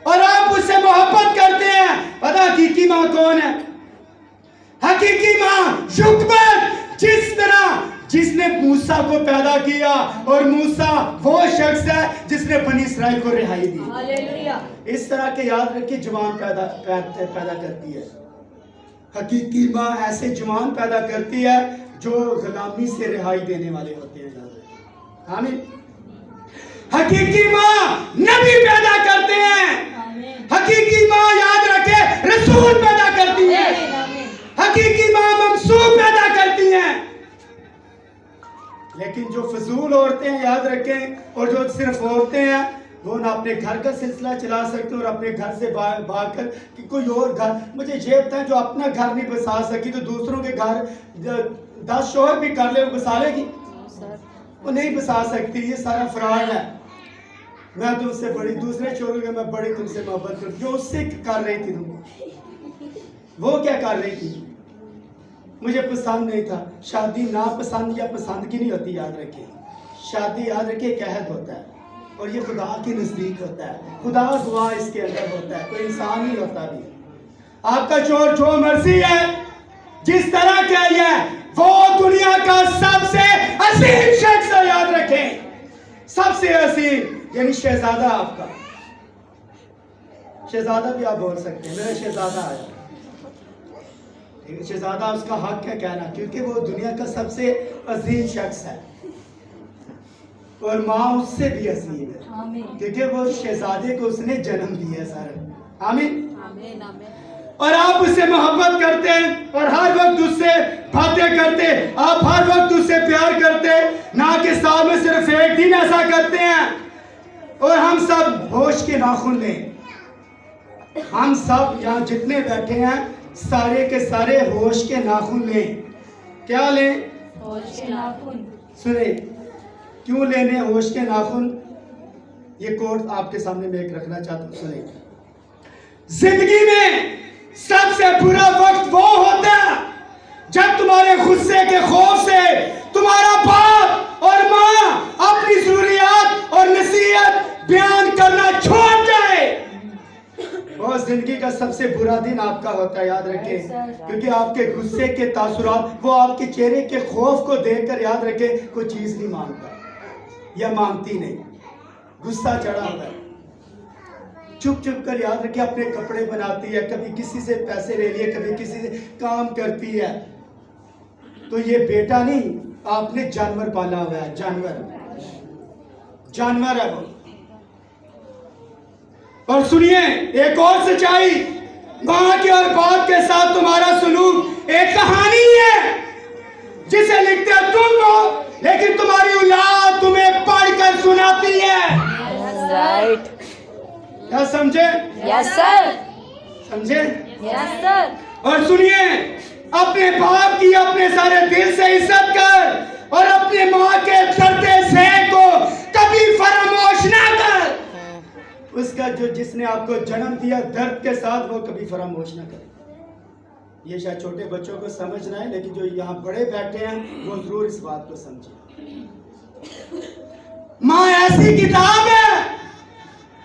S1: और आप उससे मोहब्बत करते हैं। पता हकीकी माँ कौन है? हकीकी माँ युगबत, जिस तरह जिसने मूसा को पैदा किया, और मूसा वो शख्स है जिसने बनी इस्राइल को रिहाई दी।
S2: हालेलुया।
S1: इस तरह के याद रखिए जवान पैदा करती है। हकीकी माँ ऐसे जवान पैदा करती है जो गुलामी से रिहाई देने वाले होते हैं। याद रखिए। आमीन। हकीकी माँ नबी पैदा करते हैं। हकीकी माँ याद रखे रसूल पैदा करती है। हकीकी माँ मंसूब पैदा करती हैं। लेकिन जो फजूल औरतें हैं, याद रखें, और जो सिर्फ औरतें हैं, वो ना अपने घर का सिलसिला चला सकते और अपने घर से भाग कर कि कोई और घर। मुझे ये बताएं, जो अपना घर नहीं बसा सकी तो दूसरों के घर 10 शोहर भी कर ले, वो बसा लेगी? वो नहीं बसा सकती। ये सारा फ्रॉड है। मैं तुमसे बड़ी, दूसरे शोहरों के मैं बड़ी तुमसे मोहब्बत करती, जो उससे कर रही थी तुम, वो क्या कर रही थी? मुझे पसंद नहीं था। शादी ना पसंद या पसंद की नहीं होती, याद रखिए। शादी याद रखिए एक अहद होता है और ये खुदा के नजदीक होता है। खुदा दुआ इसके अंदर होता है, कोई इंसान नहीं होता भी। आपका चोर जो मर्जी है, जिस तरह का है, वो दुनिया का सबसे अजीम शख्स है। याद रखें, सबसे अजीम, यानी शहजादा। आपका शहजादा भी आप बोल सकते हैं, मेरा शहजादा आया। शहजादा उसका हक है कहना, क्योंकि वो दुनिया का सबसे अजीम शख्स है और माँ उससे भी अजीम है, क्योंकि वो शहजादे को उसने जन्म दिया। सारा आमीन। और आप उससे मोहब्बत करते हैं और हर वक्त उससे बातें करते, आप हर वक्त उससे प्यार करते, ना कि साल में सिर्फ एक दिन ऐसा करते हैं। और हम सब होश के नाखून लें। हम सब यहाँ जितने बैठे हैं सारे के सारे होश के नाखून लें। क्या लें?
S2: होश के नाखून।
S1: सुने, क्यों लेने होश के नाखून? ये कोट आपके सामने मैं एक रखना चाहता हूँ। सुने, जिंदगी में सबसे बुरा वक्त वो होता है जब तुम्हारे गुस्से के खौफ से तुम्हारा बाप और माँ अपनी जरूरियात और नसीहत बयान करना छोड़ जाए। वो जिंदगी का सबसे बुरा दिन आपका होता है, याद रखें, क्योंकि आपके गुस्से के तासुरात, वो आपके चेहरे के खौफ को देखकर, याद रखें, कोई चीज नहीं मांगता या मांगती नहीं। गुस्सा चढ़ा हुआ है, चुप चुप कर, याद रखें, अपने कपड़े बनाती है, कभी किसी से पैसे ले लिए, कभी किसी से काम करती है। तो ये बेटा नहीं, आपने जानवर पाला हुआ है। जानवर है वो। और सुनिए एक और सच्चाई, माँ के और बाप के साथ तुम्हारा सुलूक एक कहानी है जिसे लिखते तुम हो, लेकिन तुम्हारी औलाद तुम्हें पढ़कर सुनाती है।
S2: राइट।
S1: क्या समझे?
S2: Yes sir.
S1: समझे?
S2: Yes sir.
S1: और सुनिए, अपने बाप की अपने सारे दिल से इज्जत कर और अपने माँ के दर्द से को कभी फरामोश ना कर। उसका जो जिसने आपको जन्म दिया दर्द के साथ, वो कभी फरामोश ना करे। ये शायद छोटे बच्चों को समझना है, लेकिन जो यहाँ बड़े बैठे हैं वो जरूर इस बात को समझे। माँ ऐसी किताब है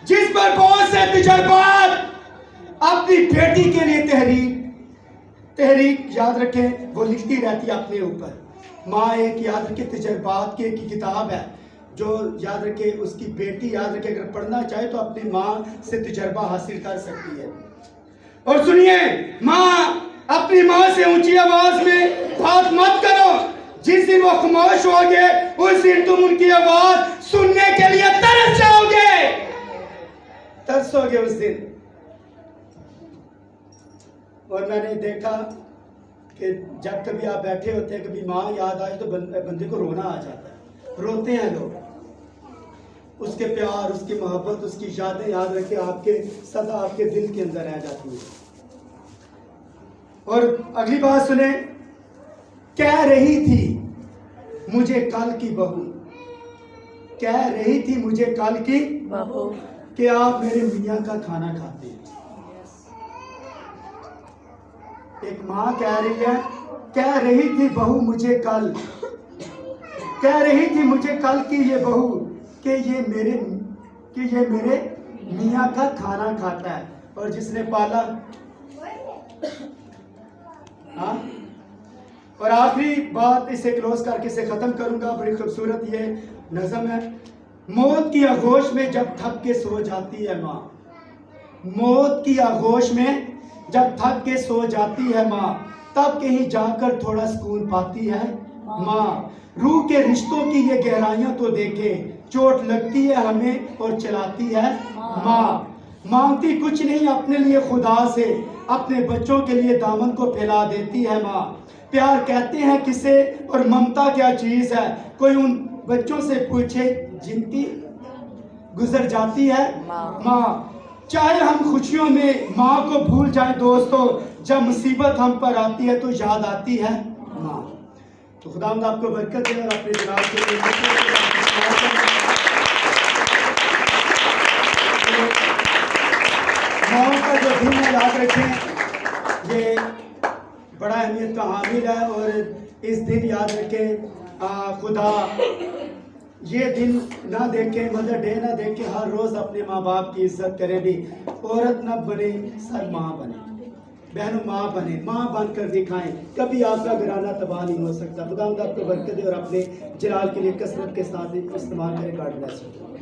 S1: जिस पर बहुत से तजर्बात अपनी बेटी के लिए तहरीक याद रखें, वो लिखती रहती है अपने ऊपर। माँ एक याद रखे तजर्बात की एक किताब है जो याद रखे उसकी बेटी याद रखे, अगर पढ़ना चाहे तो अपनी माँ से तजर्बा हासिल कर सकती है। और सुनिए, माँ अपनी माँ से ऊंची आवाज में बात मत करो। जिस दिन वो खामोश होगे उस दिन तुम उनकी आवाज सुनने के लिए तरस जाओगे, तरसोगे उस दिन। और मैंने देखा कि जब कभी आप बैठे होते हैं, कभी माँ याद आए तो बंदे को रोना आ जाता है। रोते हैं लोग, उसके प्यार, उसकी मोहब्बत, उसकी यादें याद रखे आपके सदा आपके दिल के अंदर रह जाती है। और अगली बात सुने, कह रही थी मुझे कल की बहू, कह रही थी मुझे कल की
S2: बहू
S1: कि आप मेरे मियाँ का खाना खाते हैं। एक माँ कह रही है, कह रही थी बहू मुझे कल कह रही थी मुझे कल की ये बहू कि ये मेरे मियाँ का खाना खाता है और जिसने पाला। हाँ, और आखिरी बात इसे क्लोज करके इसे खत्म करूंगा। बड़ी खूबसूरत ये नज़म है। मौत की आगोश में जब थक के सो जाती है माँ, मौत की आगोश में जब थक के सो जाती है माँ, तब कहीं जाकर थोड़ा सुकून पाती है माँ। रूह के रिश्तों की ये गहराइयां तो देखे, चोट लगती है हमें और चलाती है माँ। मांगती कुछ नहीं अपने लिए खुदा से, अपने बच्चों के लिए दामन को फैला देती है माँ। प्यार कहते हैं किसे और ममता क्या चीज़ है, कोई उन बच्चों से पूछे जिनकी गुजर जाती है माँ। चाहे हम खुशियों में माँ को भूल जाए दोस्तों, जब मुसीबत हम पर आती है तो याद आती है माँ। तो खुदावंद आपको बरकत दे और अपने जलाल के लिए माँ का जो दिन है याद रखें, ये बड़ा अहमियत का हामिल है। और इस दिन याद रखें खुदा ये दिन ना देखे, मदर डे ना देखे, हर रोज़ अपने माँ बाप की इज्जत करे। भी औरत ना बने सर माँ बने, बहनों माँ बने, माँ बनकर दिखाएं। कभी आपका घराना तबाह नहीं हो सकता। खुदा आपको बरकत दे और अपने जलाल के लिए कसरत के साथ इस्तेमाल करें। God bless you.